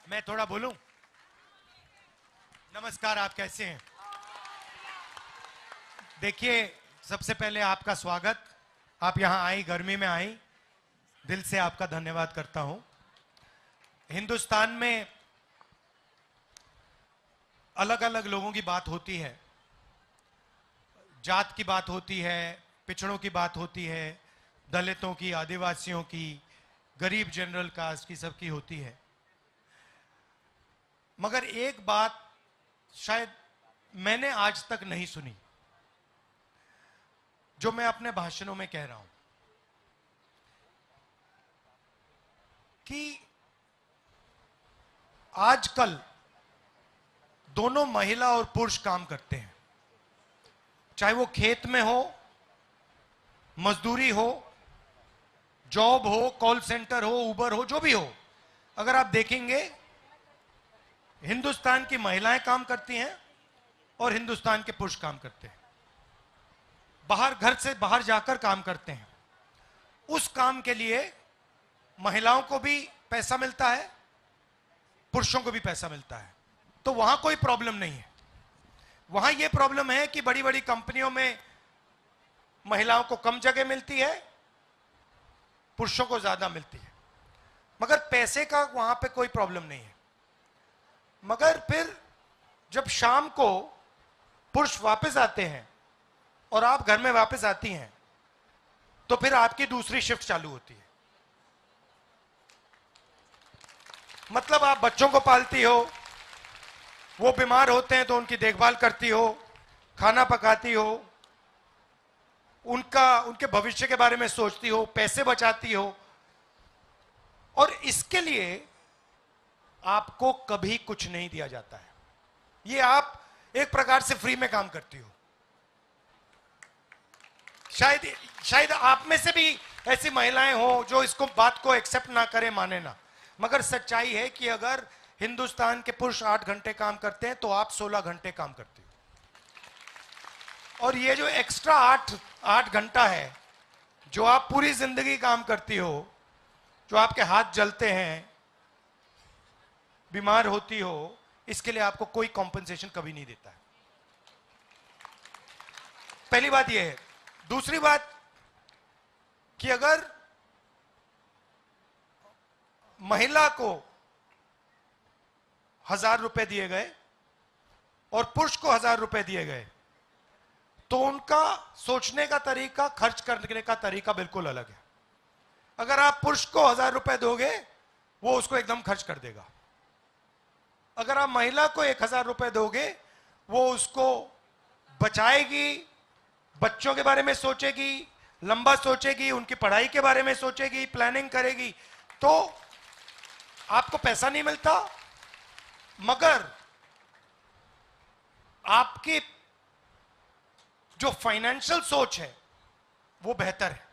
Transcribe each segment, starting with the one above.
मैं थोड़ा बोलूं? नमस्कार, आप कैसे हैं? देखिए, सबसे पहले आपका स्वागत। आप यहां आई, गर्मी में आई, दिल से आपका धन्यवाद करता हूं। हिंदुस्तान में अलग अलग लोगों की बात होती है, जात की बात होती है, पिछड़ों की बात होती है, दलितों की, आदिवासियों की, गरीब जनरल कास्ट की, सबकी होती है। मगर एक बात शायद मैंने आज तक नहीं सुनी, जो मैं अपने भाषणों में कह रहा हूं, कि आजकल दोनों महिला और पुरुष काम करते हैं, चाहे वो खेत में हो, मजदूरी हो, जॉब हो, कॉल सेंटर हो, उबर हो, जो भी हो। अगर आप देखेंगे, हिंदुस्तान की महिलाएं काम करती हैं और हिंदुस्तान के पुरुष काम करते हैं। बाहर, घर से बाहर जाकर काम करते हैं। उस काम के लिए महिलाओं को भी पैसा मिलता है, पुरुषों को भी पैसा मिलता है। तो वहां कोई प्रॉब्लम नहीं है। वहां यह प्रॉब्लम है कि बड़ी बड़ी कंपनियों में महिलाओं को कम जगह मिलती है, पुरुषों को ज्यादा मिलती है। मगर पैसे का वहां पे कोई प्रॉब्लम नहीं है। मगर फिर जब शाम को पुरुष वापस आते हैं और आप घर में वापस आती हैं, तो फिर आपकी दूसरी शिफ्ट चालू होती है। मतलब आप बच्चों को पालती हो, वो बीमार होते हैं तो उनकी देखभाल करती हो, खाना पकाती हो, उनके भविष्य के बारे में सोचती हो, पैसे बचाती हो, और इसके लिए आपको कभी कुछ नहीं दिया जाता है। ये आप एक प्रकार से फ्री में काम करती हो। शायद आप में से भी ऐसी महिलाएं हो जो इसको बात को एक्सेप्ट ना करे, माने ना। मगर सच्चाई है कि अगर हिंदुस्तान के पुरुष 8 घंटे काम करते हैं तो आप 16 घंटे काम करती हो। और ये जो एक्स्ट्रा 8 घंटा है, जो आप पूरी जिंदगी काम करती हो, जो आपके हाथ जलते हैं, बीमार होती हो, इसके लिए आपको कोई कॉम्पेंसेशन कभी नहीं देता है। पहली बात यह है। दूसरी बात कि अगर महिला को 1000 रुपए दिए गए और पुरुष को 1000 रुपए दिए गए, तो उनका सोचने का तरीका, खर्च करने का तरीका बिल्कुल अलग है। अगर आप पुरुष को 1000 रुपए दोगे, वो उसको एकदम खर्च कर देगा। अगर आप महिला को 1000 रुपए दोगे, वो उसको बचाएगी, बच्चों के बारे में सोचेगी, लंबा सोचेगी, उनकी पढ़ाई के बारे में सोचेगी, प्लानिंग करेगी। तो आपको पैसा नहीं मिलता, मगर आपकी जो फाइनेंशियल सोच है वो बेहतर है,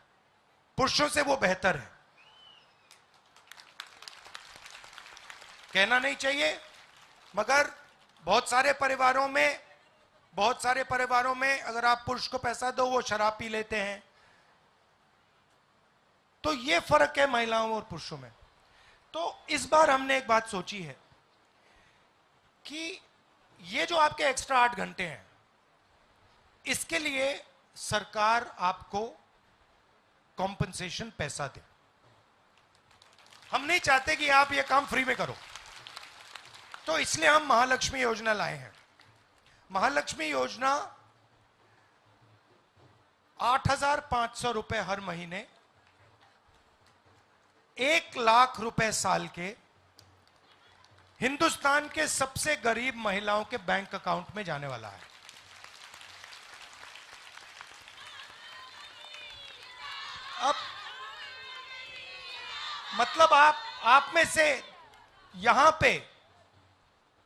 पुरुषों से वो बेहतर है। कहना नहीं चाहिए, मगर बहुत सारे परिवारों में अगर आप पुरुष को पैसा दो, वो शराब पी लेते हैं। तो ये फर्क है महिलाओं और पुरुषों में। तो इस बार हमने एक बात सोची है कि ये जो आपके एक्स्ट्रा 8 घंटे हैं, इसके लिए सरकार आपको कॉम्पनसेशन पैसा दे। हम नहीं चाहते कि आप ये काम फ्री में करो, तो इसलिए हम महालक्ष्मी योजना लाए हैं। महालक्ष्मी योजना 8,500 रुपए हर महीने, 1 लाख रुपए साल के हिंदुस्तान के सबसे गरीब महिलाओं के बैंक अकाउंट में जाने वाला है। अब मतलब आप में से यहां पे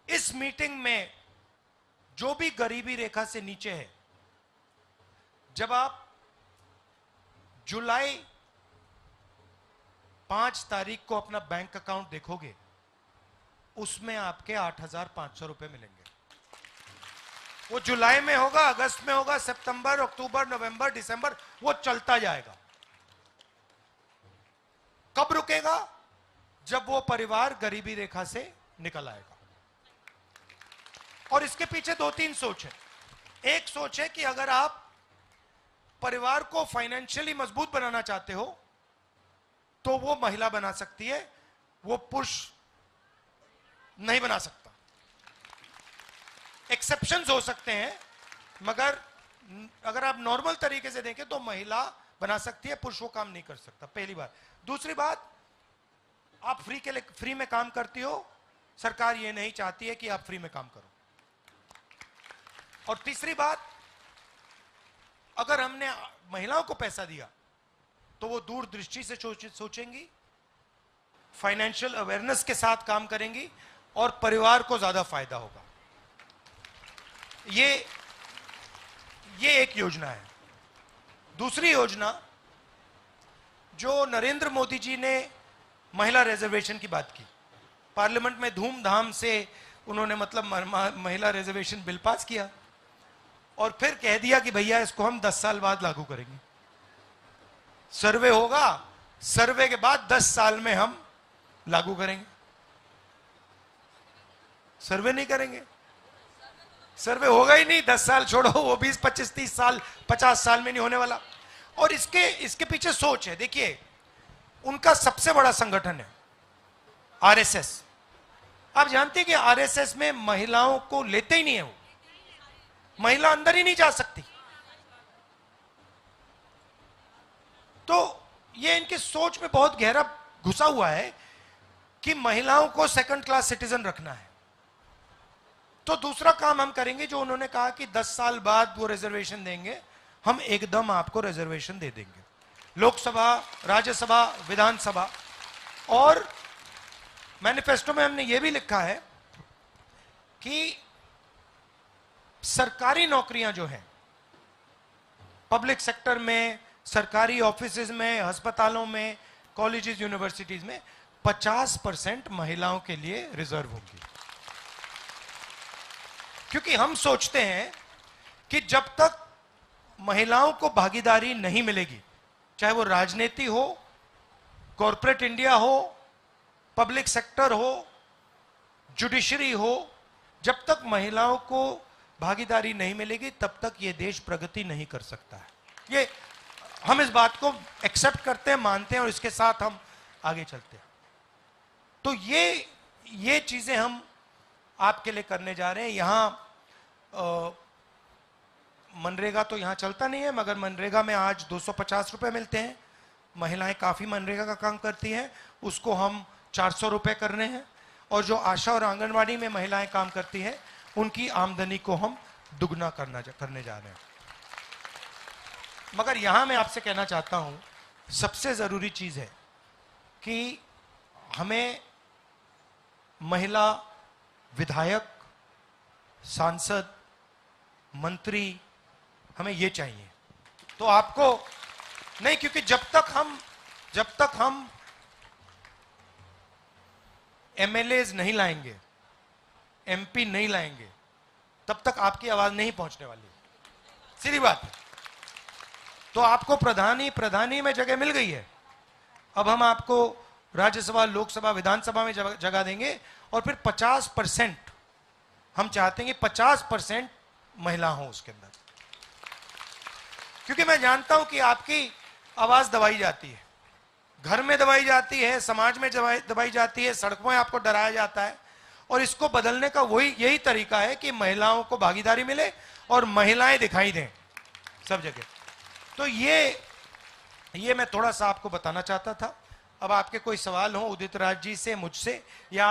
इस मीटिंग में जो भी गरीबी रेखा से नीचे है, जब आप जुलाई 5 तारीख को अपना बैंक अकाउंट देखोगे, उसमें आपके 8,500 रुपए मिलेंगे। वो जुलाई में होगा, अगस्त में होगा, सितंबर, अक्टूबर, नवंबर, दिसंबर, वो चलता जाएगा। कब रुकेगा? जब वो परिवार गरीबी रेखा से निकल आएगा। और इसके पीछे दो तीन सोच है। एक सोच है कि अगर आप परिवार को फाइनेंशियली मजबूत बनाना चाहते हो तो वो महिला बना सकती है, वो पुरुष नहीं बना सकता। एक्सेप्शंस हो सकते हैं, मगर अगर आप नॉर्मल तरीके से देखें तो महिला बना सकती है, पुरुष वो काम नहीं कर सकता। पहली बात। दूसरी बात, आप फ्री में काम करती हो, सरकार ये नहीं चाहती है कि आप फ्री में काम करो। और तीसरी बात, अगर हमने महिलाओं को पैसा दिया तो वो दूरदृष्टि से सोचेंगी, फाइनेंशियल अवेयरनेस के साथ काम करेंगी और परिवार को ज्यादा फायदा होगा। ये एक योजना है। दूसरी योजना, जो नरेंद्र मोदी जी ने महिला रिजर्वेशन की बात की, पार्लियामेंट में धूमधाम से उन्होंने मतलब महिला रिजर्वेशन बिल पास किया और फिर कह दिया कि भैया इसको हम 10 साल बाद लागू करेंगे। सर्वे होगा, सर्वे के बाद 10 साल में हम लागू करेंगे। सर्वे नहीं करेंगे, सर्वे होगा ही नहीं। 10 साल छोड़ो, वो 20, 25, 30 साल, 50 साल में नहीं होने वाला। और इसके पीछे सोच है। देखिए, उनका सबसे बड़ा संगठन है आरएसएस। आप जानते हैं कि आरएसएस में महिलाओं को लेते ही नहीं है, वो महिला अंदर ही नहीं जा सकती। तो ये इनकी सोच में बहुत गहरा घुसा हुआ है कि महिलाओं को सेकंड क्लास सिटीजन रखना है। तो दूसरा काम हम करेंगे, जो उन्होंने कहा कि 10 साल बाद वो रिजर्वेशन देंगे, हम एकदम आपको रिजर्वेशन दे देंगे, लोकसभा, राज्यसभा, विधानसभा। और मैनिफेस्टो में हमने ये भी लिखा है कि सरकारी नौकरियां जो हैं, पब्लिक सेक्टर में, सरकारी ऑफिसेज में, अस्पतालों में, कॉलेजेस, यूनिवर्सिटीज में 50% महिलाओं के लिए रिजर्व होगी। क्योंकि हम सोचते हैं कि जब तक महिलाओं को भागीदारी नहीं मिलेगी, चाहे वो राजनीति हो, कॉरपोरेट इंडिया हो, पब्लिक सेक्टर हो, जुडिशरी हो, जब तक महिलाओं को भागीदारी नहीं मिलेगी तब तक ये देश प्रगति नहीं कर सकता है। ये हम इस बात को एक्सेप्ट करते हैं, मानते हैं और इसके साथ हम आगे चलते हैं। तो ये चीजें हम आपके लिए करने जा रहे हैं। यहां मनरेगा तो यहां चलता नहीं है, मगर मनरेगा में आज 250 रुपए मिलते हैं। महिलाएं काफी मनरेगा का काम करती हैं, उसको हम 400 रुपए करने हैं। और जो आशा और आंगनवाड़ी में महिलाएं काम करती हैं, उनकी आमदनी को हम दुगना करने जा रहे हैं। मगर यहां मैं आपसे कहना चाहता हूं, सबसे जरूरी चीज है कि हमें महिला विधायक, सांसद, मंत्री, हमें ये चाहिए। तो आपको नहीं, क्योंकि जब तक हम एमएलएज नहीं लाएंगे, एमपी नहीं लाएंगे, तब तक आपकी आवाज नहीं पहुंचने वाली। सीधी बात है। तो आपको प्रधानी में जगह मिल गई है, अब हम आपको राज्यसभा, लोकसभा, विधानसभा में जगह देंगे। और फिर 50% हम चाहते हैं कि 50% महिला हो उसके अंदर। क्योंकि मैं जानता हूं कि आपकी आवाज दबाई जाती है, घर में दबाई जाती है, समाज में दबाई जाती है, सड़कों में आपको डराया जाता है। और इसको बदलने का यही तरीका है कि महिलाओं को भागीदारी मिले और महिलाएं दिखाई दें सब जगह। तो ये मैं थोड़ा सा आपको बताना चाहता था। अब आपके कोई सवाल हो उदित राज जी से, मुझसे, या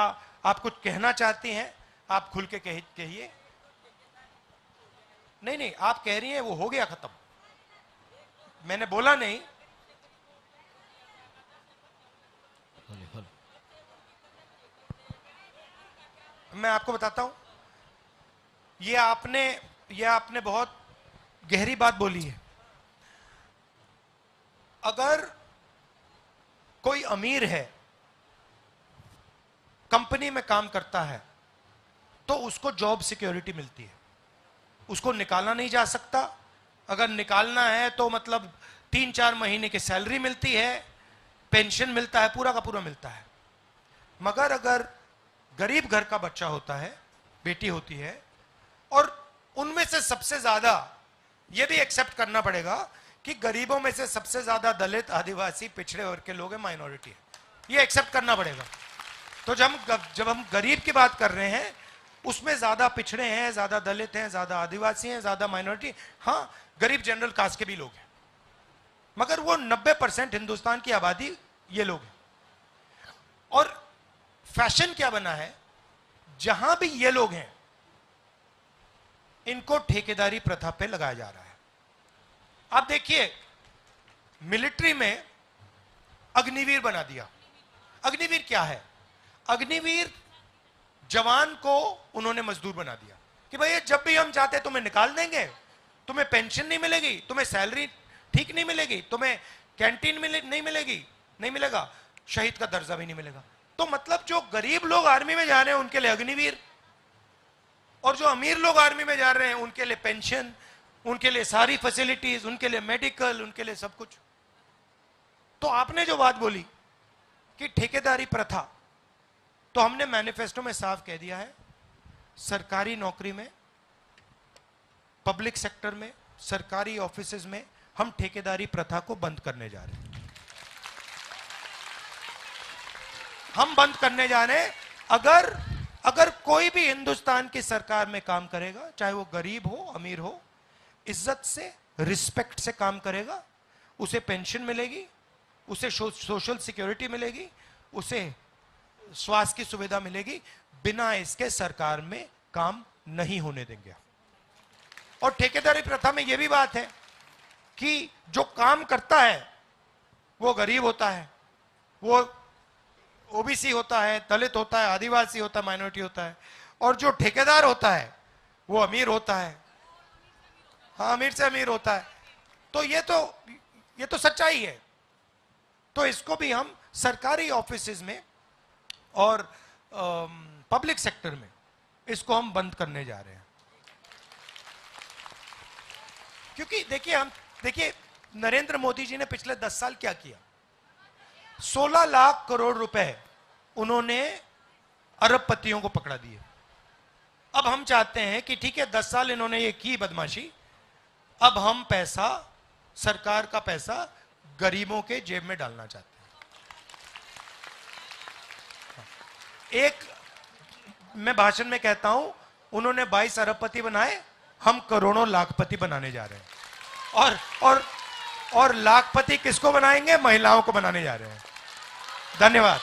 आप कुछ कहना चाहती हैं, आप खुल के कहिए। नहीं, आप कह रही हैं वो हो गया खत्म, मैंने बोला नहीं। मैं आपको बताता हूं, ये आपने बहुत गहरी बात बोली है। अगर कोई अमीर है, कंपनी में काम करता है, तो उसको जॉब सिक्योरिटी मिलती है, उसको निकाला नहीं जा सकता। अगर निकालना है तो मतलब 3-4 महीने की सैलरी मिलती है, पेंशन मिलता है, पूरा का पूरा मिलता है। मगर अगर गरीब घर का बच्चा होता है, बेटी होती है, और उनमें से सबसे ज्यादा यह भी एक्सेप्ट करना पड़ेगा कि गरीबों में से सबसे ज्यादा दलित, आदिवासी, पिछड़े वर्ग के लोग हैं, माइनॉरिटी है, ये एक्सेप्ट करना पड़ेगा। तो जब हम गरीब की बात कर रहे हैं, उसमें ज्यादा पिछड़े हैं, ज्यादा दलित हैं, ज्यादा आदिवासी हैं, ज्यादा माइनॉरिटी, हाँ गरीब जनरल कास्ट के भी लोग हैं, मगर वो 90% हिंदुस्तान की आबादी ये लोग हैं। और फैशन क्या बना है, जहां भी ये लोग हैं इनको ठेकेदारी प्रथा पे लगाया जा रहा है। आप देखिए, मिलिट्री में अग्निवीर बना दिया। अग्निवीर क्या है? अग्निवीर जवान को उन्होंने मजदूर बना दिया कि भाई जब भी हम चाहते तुम्हें निकाल देंगे, तुम्हें पेंशन नहीं मिलेगी, तुम्हें सैलरी ठीक नहीं मिलेगी, तुम्हें कैंटीन नहीं मिलेगी, नहीं मिलेगा, शहीद का दर्जा भी नहीं मिलेगा। तो मतलब जो गरीब लोग आर्मी में जा रहे हैं उनके लिए अग्निवीर, और जो अमीर लोग आर्मी में जा रहे हैं उनके लिए पेंशन, उनके लिए सारी फैसिलिटीज, उनके लिए मेडिकल, उनके लिए सब कुछ। तो आपने जो बात बोली कि ठेकेदारी प्रथा, तो हमने मैनिफेस्टो में साफ कह दिया है, सरकारी नौकरी में, पब्लिक सेक्टर में, सरकारी ऑफिसेज में हम ठेकेदारी प्रथा को बंद करने जा रहे हैं। हम बंद करने जा रहे हैं। अगर कोई भी हिंदुस्तान की सरकार में काम करेगा, चाहे वो गरीब हो, अमीर हो, इज्जत से, रिस्पेक्ट से काम करेगा, उसे पेंशन मिलेगी, उसे सोशल सिक्योरिटी मिलेगी, उसे स्वास्थ्य की सुविधा मिलेगी, बिना इसके सरकार में काम नहीं होने देंगे। और ठेकेदारी प्रथा में यह भी बात है कि जो काम करता है वो गरीब होता है, वो ओबीसी होता है, दलित होता है, आदिवासी होता है, माइनॉरिटी होता है, और जो ठेकेदार होता है वो अमीर होता है, हाँ अमीर से अमीर होता है। तो ये तो सच्चाई है। तो इसको भी हम सरकारी ऑफिसेज में और पब्लिक सेक्टर में इसको हम बंद करने जा रहे हैं। क्योंकि देखिए नरेंद्र मोदी जी ने पिछले 10 साल क्या किया, 16 लाख करोड़ रुपए उन्होंने अरबपतियों को पकड़ा दिए। अब हम चाहते हैं कि ठीक है 10 साल इन्होंने ये की बदमाशी, अब हम पैसा, सरकार का पैसा गरीबों के जेब में डालना चाहते हैं। एक मैं भाषण में कहता हूं, उन्होंने 22 अरबपति बनाए, हम करोड़ों लाखपति बनाने जा रहे हैं। और लाखपति किसको बनाएंगे? महिलाओं को बनाने जा रहे हैं। धन्यवाद।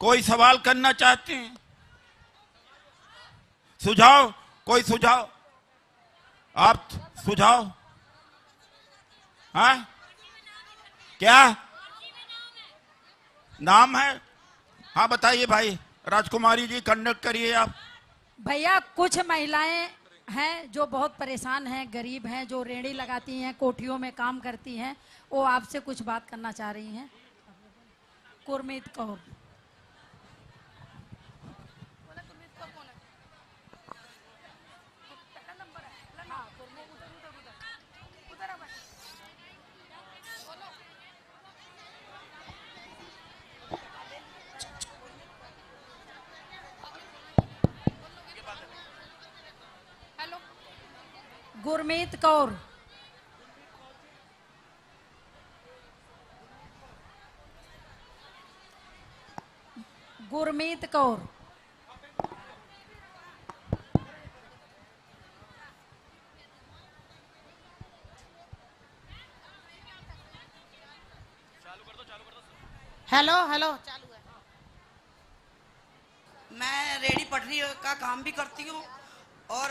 कोई सवाल करना चाहते हैं? सुझाव, कोई सुझाव? आप सुझाव? हाँ क्या नाम है? हाँ बताइए भाई। राजकुमारी जी कंडक्ट करिए आप। भैया कुछ महिलाएं हैं जो बहुत परेशान हैं, गरीब हैं, जो रेहड़ी लगाती हैं, कोठियों में काम करती हैं, वो आपसे कुछ बात करना चाह रही हैं। गुरमीत कौर। गुरमीत कौर। गुरमीत कौर। हेलो हेलो चालू है। मैं रेडी पटरी का काम भी करती हूँ और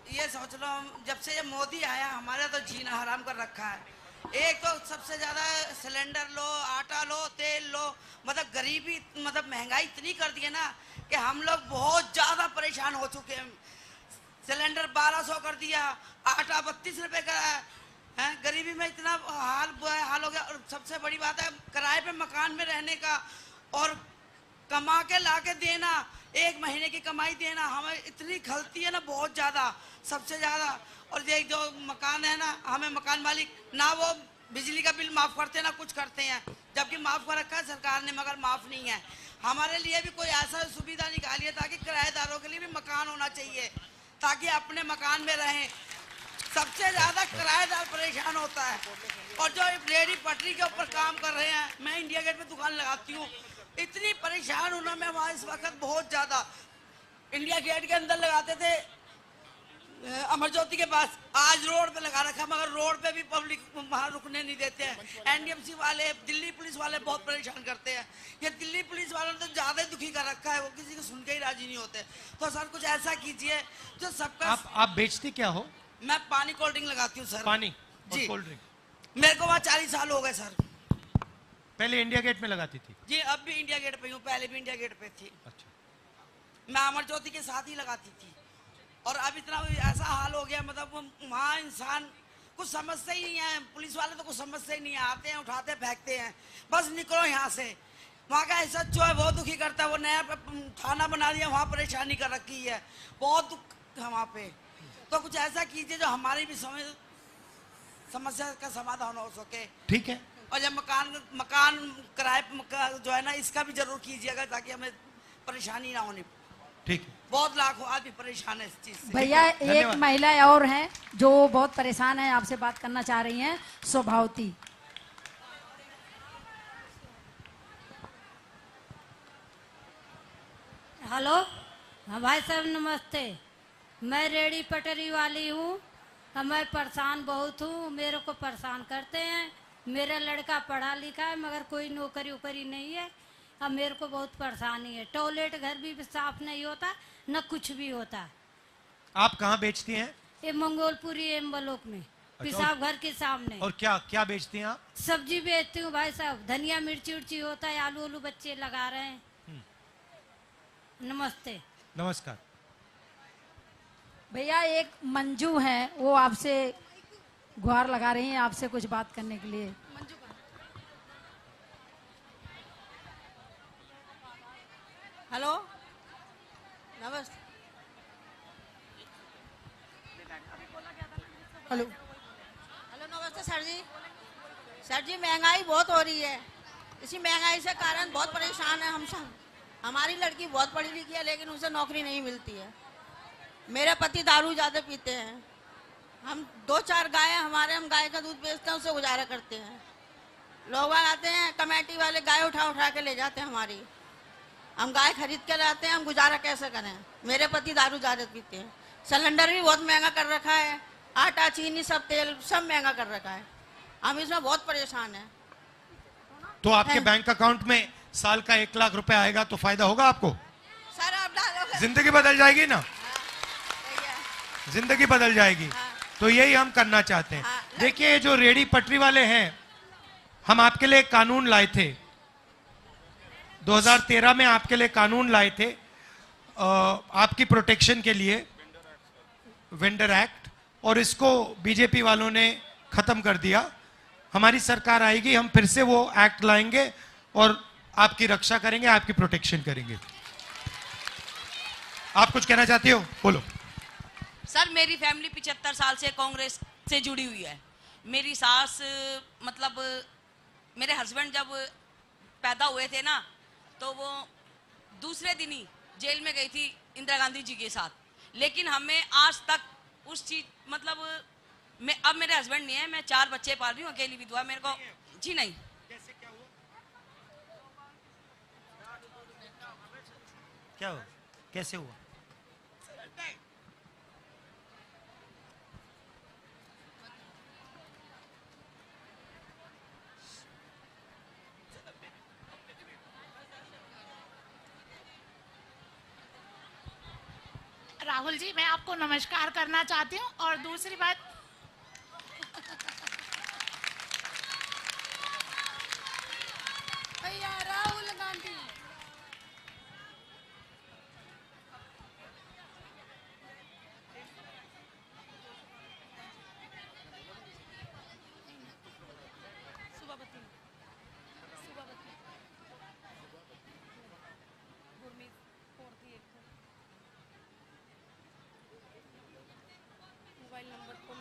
ये सोच लो जब से ये मोदी आया हमारा तो जीना हराम कर रखा है। एक तो सबसे ज्यादा सिलेंडर लो, आटा लो, तेल लो, मतलब गरीबी, मतलब महंगाई इतनी कर दी है ना कि हम लोग बहुत ज्यादा परेशान हो चुके हैं। सिलेंडर 1200 कर दिया, आटा 32 रुपए का है। गरीबी में इतना हाल हो गया। और सबसे बड़ी बात है किराए पे मकान में रहने का और कमा के ला के देना, 1 महीने की कमाई देना, हमें इतनी खलती है ना बहुत ज्यादा, सबसे ज्यादा। और ये जो मकान है ना, हमें मकान मालिक ना वो बिजली का बिल माफ करते हैं ना कुछ करते हैं, जबकि माफ कर रखा है सरकार ने, मगर माफ नहीं है। हमारे लिए भी कोई ऐसा सुविधा निकाली है ताकि किराएदारों के लिए भी मकान होना चाहिए, ताकि अपने मकान में रहें। सबसे ज्यादा किराएदार परेशान होता है। और जो रेहड़ी पटरी के ऊपर काम कर रहे हैं, मैं इंडिया गेट में दुकान लगाती हूँ, इतनी परेशान हूं ना मैं वहां इस वक्त बहुत ज्यादा। इंडिया गेट के अंदर लगाते थे अमर ज्योति के पास, आज रोड पे लगा रखा, मगर रोड पे भी पब्लिक वहां रुकने नहीं देते हैं। एनडीएमसी वाले, दिल्ली पुलिस वाले बहुत परेशान करते हैं। ये दिल्ली पुलिस वालों ने तो ज्यादा दुखी कर रखा है, वो किसी को सुन के ही राजी नहीं होते। तो सर कुछ ऐसा कीजिए जो सबका। आप बेचती क्या हो? मैं पानी कोल्ड ड्रिंक लगाती हूँ सर। पानी और जी। Cold drink? मेरे को वहाँ 40 साल हो गए सर। पहले इंडिया गेट में लगाती थी? जी, अब भी इंडिया गेट पे हूँ, पहले भी इंडिया गेट पे थी। अच्छा। मैं अमर ज्योति के साथ ही लगाती थी। और अब इतना ऐसा हाल हो गया, मतलब वहाँ इंसान कुछ समझते ही नहीं है, पुलिस वाले तो कुछ समझते ही नहीं है, आते हैं उठाते फेंकते हैं, बस निकलो यहाँ से। वहाँ का ऐसा जो है बहुत दुखी करता है। वो नया थाना बना दिया, वहाँ परेशानी कर रखी है, बहुत दुख है वहाँ पे। तो कुछ ऐसा कीजिए जो हमारी भी समस्या का समाधान हो सके। ठीक है। और जब मकान किराए जो है ना, इसका भी जरूर कीजिएगा ताकि हमें परेशानी ना होनी। ठीक है। बहुत लाखों आदमी परेशान है इस चीज से। भैया एक महिला और हैं जो बहुत परेशान है, आपसे बात करना चाह रही हैं, स्वभावती। हेलो, हाँ भाई साहब नमस्ते। मैं रेडी पटरी वाली हूँ, मैं परेशान बहुत हूँ, मेरे को परेशान करते हैं। मेरा लड़का पढ़ा लिखा है मगर कोई नौकरी वोकरी नहीं है। अब मेरे को बहुत परेशानी है, टॉयलेट घर भी साफ नहीं होता, न कुछ भी होता। आप कहाँ बेचती हैं? ये मंगोलपुरी एम्बलोक में, पेशाब घर के सामने। और क्या क्या बेचती हैं आप? सब्जी बेचती हूँ भाई साहब, धनिया मिर्ची उर्ची होता है, आलू आलू बच्चे लगा रहे हैं। नमस्ते। नमस्कार। भैया एक मंजू है, वो आपसे गुहार लगा रही हैं आपसे कुछ बात करने के लिए। हेलो, नमस्ते। हेलो हेलो, नमस्ते सर जी। सर जी महंगाई बहुत हो रही है, इसी महंगाई से कारण बहुत परेशान है हम सब। हमारी लड़की बहुत पढ़ी लिखी है लेकिन उसे नौकरी नहीं मिलती है। मेरे पति दारू ज़्यादा पीते हैं। हम 2-4 गाय हमारे, हम गाय का दूध बेचते हैं, उससे गुजारा करते हैं। लोग आते हैं, कमेटी वाले गाय उठा उठा के ले जाते हैं हमारी। हम गाय खरीद के लाते हैं, हम गुजारा कैसे करें? मेरे पति दारू ज़्यादा पीते हैं। सिलेंडर भी बहुत महंगा कर रखा है, आटा चीनी सब तेल सब महंगा कर रखा है। हम इसमें बहुत परेशान हैं। तो आपके बैंक अकाउंट में साल का 1 लाख रुपए आएगा तो फायदा होगा आपको? सर आप डालोगे, जिंदगी बदल जाएगी ना? जिंदगी बदल जाएगी। तो यही हम करना चाहते हैं। देखिए जो रेडी पटरी वाले हैं, हम आपके लिए कानून लाए थे 2013 में, आपके लिए कानून लाए थे आपकी प्रोटेक्शन के लिए, वेंडर एक्ट, और इसको बीजेपी वालों ने खत्म कर दिया। हमारी सरकार आएगी, हम फिर से वो एक्ट लाएंगे और आपकी रक्षा करेंगे, आपकी प्रोटेक्शन करेंगे। आप कुछ कहना चाहती हो? बोलो। सर मेरी फैमिली 75 साल से कांग्रेस से जुड़ी हुई है। मेरी सास, मतलब मेरे हस्बैंड जब पैदा हुए थे ना, तो वो दूसरे दिन ही जेल में गई थी इंदिरा गांधी जी के साथ। लेकिन हमें आज तक उस चीज, मतलब अब मेरे हस्बैंड नहीं है, मैं 4 बच्चे पाल रही हूँ, अकेली विधवा। मेरे को जी नहीं। क्या हुआ? कैसे हुआ? राहुल जी, मैं आपको नमस्कार करना चाहती हूँ। और दूसरी बात, भैया राहुल गांधी। मोबाइल नंबर को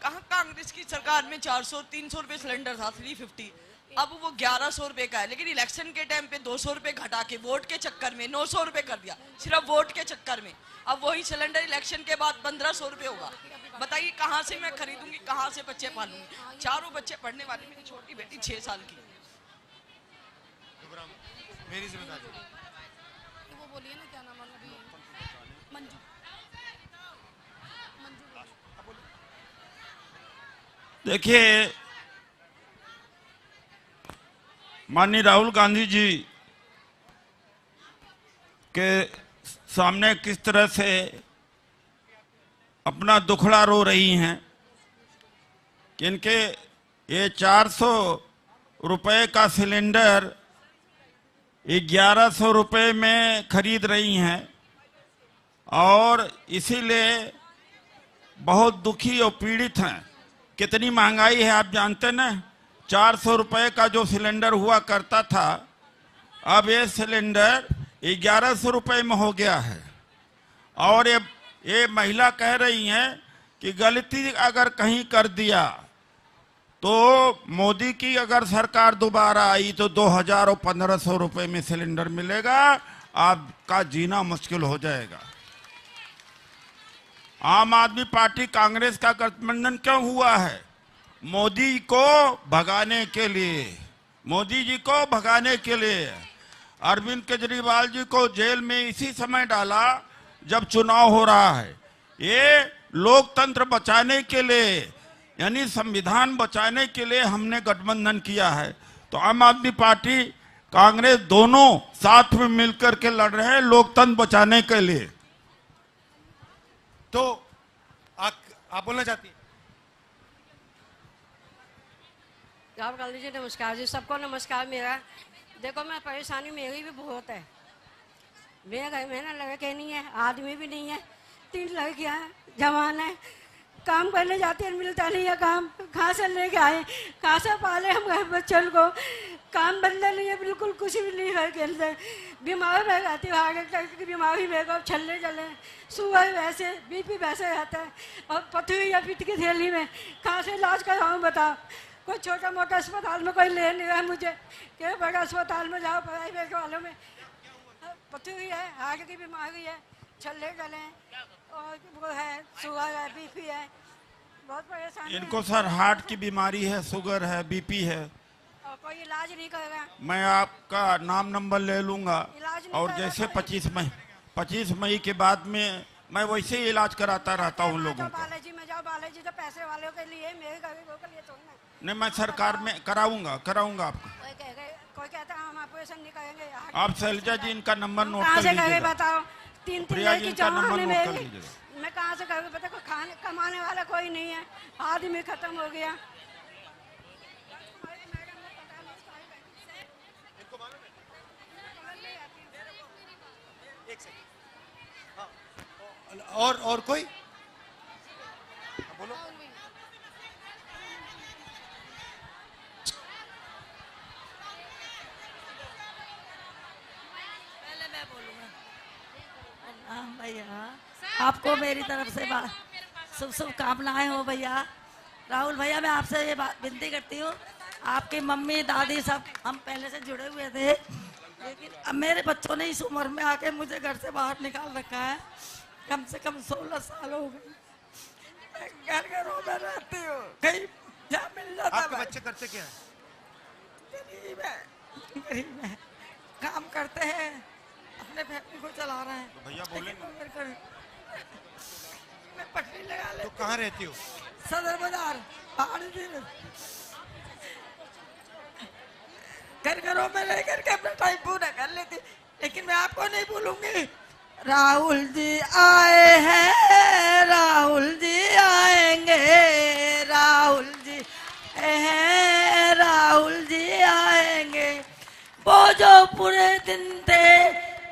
कहाँ कांग्रेस की सरकार में 400-300 रुपए सिलेंडर था, 350, अब वो 1100 रुपए का है। लेकिन इलेक्शन के टाइम पे 200 रुपए घटा के वोट के चक्कर में 900 रुपए कर दिया, सिर्फ वोट के चक्कर में। अब वही सिलेंडर इलेक्शन के बाद 1500 रुपए होगा। बताइए कहाँ से मैं खरीदूंगी, कहाँ से बच्चे पालूंगी? 4 बच्चे पढ़ने वाले, मेरी छोटी बेटी 6 साल की। मेरी जिम्मेदारी। वो बोलिए ना, क्या नाम है अभी, मंजू। देखिए, माननीय राहुल गांधी जी के सामने किस तरह से अपना दुखड़ा रो रही हैं कि इनके ये 400 रुपए का सिलेंडर 1100 रुपए में खरीद रही हैं और इसीलिए बहुत दुखी और पीड़ित हैं। कितनी महंगाई है आप जानते ना, 400 रुपए का जो सिलेंडर हुआ करता था, अब ये सिलेंडर 1100 रुपए में हो गया है। और ये महिला कह रही हैं कि गलती अगर कहीं कर दिया तो मोदी की अगर सरकार दोबारा आई तो 2000 और 1500 रुपए में सिलेंडर मिलेगा, आपका जीना मुश्किल हो जाएगा। आम आदमी पार्टी कांग्रेस का गठबंधन क्यों हुआ है? मोदी को भगाने के लिए, मोदी जी को भगाने के लिए। अरविंद केजरीवाल जी को जेल में इसी समय डाला जब चुनाव हो रहा है। ये लोकतंत्र बचाने के लिए, यानी संविधान बचाने के लिए हमने गठबंधन किया है। तो आम आदमी पार्टी कांग्रेस दोनों साथ में मिलकर के लड़ रहे हैं लोकतंत्र बचाने के लिए। तो आप बोलना चाहती हैं? राहुल गांधी जी नमस्कार जी, सबको नमस्कार। मेरा देखो, मैं परेशानी मेरी भी बहुत है। मेरे घर में ना लड़के नहीं है, आदमी भी नहीं है, 3 लड़कियां हैं, जवान है, काम करने जाते हैं, मिलता नहीं है काम। कहाँ से लेके आए, कहाँ से पाले हम घर बच्चों को? काम बंदा नहीं है, बिल्कुल कुछ भी नहीं घर के अंदर। बीमार रह जाती है, हार्ट की बीमारी मेरे को, छल्ले चले, शुगर वैसे, बीपी वैसे रहता है, और पथरी या पित्त की थैली में। कहाँ से इलाज कराऊँ बताओ? कोई छोटा मोटा अस्पताल में कोई ले नहीं रहा मुझे, कि बड़ा अस्पताल में जाओ, प्राइवेट वालों में। पथरी है, हार्ट की बीमारी है, छल्ले चले, और वो है, शुगर है, बीपी है, बहुत परेशानी। इनको सर हार्ट की बीमारी है, शुगर है, बीपी है, और कोई इलाज नहीं करेगा। मैं आपका नाम नंबर ले लूंगा, और जैसे 25 मई के बाद में मैं वैसे ही इलाज कराता रहता हूँ लोगों को। बालाजी में जाओ, बालाजी तो पैसे वालों के लिए, मेरे गरीबों के लिए थोड़ी ना। नहीं, मैं सरकार में कराऊंगा आपको। कोई कहता है हम ऑपरेशन नहीं करेंगे। आप शैलजा जी इनका नंबर नोट कहाँ कर से करेंगे लीजिएगा। बताओ? 3 प्रिया जी लड़की इनका नंबर जवान है नोट कर मेरी, लीजिएगा। मैं कहाँ से करूँगा? पता कोई खाने कमाने वाला कोई नहीं है, आदमी खत्म हो गया। और कोई बोलो। पहले मैं बोलूँगा। भैया, आपको मेरी तरफ से शुभकामनाएं हो भैया। राहुल भैया, मैं आपसे ये बात विनती करती हूँ, आपकी मम्मी दादी सब हम पहले से जुड़े हुए थे, लेकिन अब मेरे बच्चों ने इस उम्र में आके मुझे घर से बाहर निकाल रखा है। कम से कम 16 साल हो गए, घरों में रहती हूँ, कहीं जा मिल जाता। आपके बच्चे करते क्या है? गरीब है, काम करते हैं, अपने फैमिली को चला रहे हैं। तो भैया बोलेंगे। मैं पटरी लगा ले। तो कहाँ रहती हो? सदर बाजार, घरों में रह करके अपना टाइम पूरा कर लेती, लेकिन मैं आपको नहीं भूलूंगी। राहुल जी आए हैं, राहुल जी आएंगे, राहुल जी हैं, राहुल जी आएंगे। वो जो पूरे दिन थे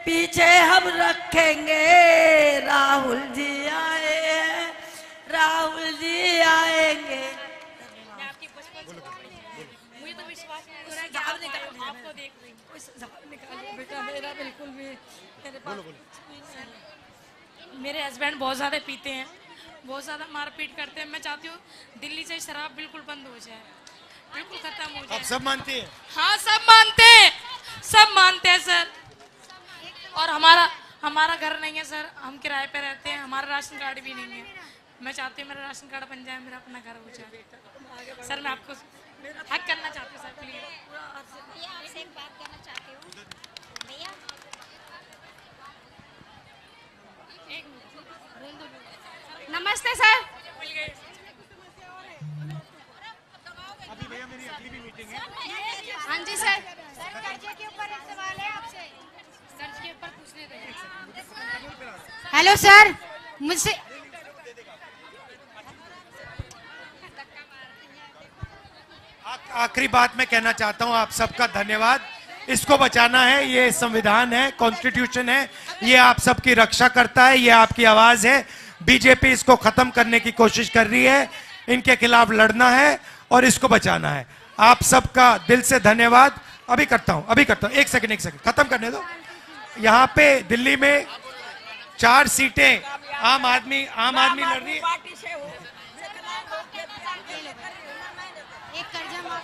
पीछे हम रखेंगे, राहुल जी आए हैं, राहुल जी आएंगे। मुझे तो विश्वास नहीं हो रहा है कि आपको देख रही हूँ। बेटा मेरा बिल्कुल भी, मेरे पास मेरे हस्बैंड बहुत ज़्यादा पीते हैं, बहुत ज़्यादा मारपीट करते हैं। मैं चाहती हूँ दिल्ली से शराब बिल्कुल बंद हो जाए, बिल्कुल खत्म हो जाए। आप सब मानती हैं? हाँ सब मानते हैं, सब मानते हैं सर। और हमारा घर नहीं है सर, हम किराए पे रहते हैं, हमारा राशन कार्ड भी नहीं है। मैं चाहती हूँ मेरा राशन कार्ड बन जाए, मेरा अपना घर हो जाए। सर मैं आपको हक करना चाहती हूँ सर, प्लीज। भैया आपसे एक बात कहना चाहती हूँ। भैया नमस्ते सर। अभी भैया मेरी अगली भी मीटिंग है। हाँ जी सर। सर कर्जे के ऊपर एक सवाल है आपसे। कर्ज के ऊपर पूछने दें। हेलो सर, मुझसे आखिरी बात मैं कहना चाहता हूं, आप सबका धन्यवाद। इसको बचाना है, ये संविधान है, कॉन्स्टिट्यूशन है, ये आप सबकी रक्षा करता है, ये आपकी आवाज है। बीजेपी इसको खत्म करने की कोशिश कर रही है, इनके खिलाफ लड़ना है और इसको बचाना है। आप सबका दिल से धन्यवाद। अभी करता हूं, एक सेकंड खत्म करने दो। यहाँ पे दिल्ली में 4 सीटें आम आदमी लड़ रही है। एक कर्जा माफ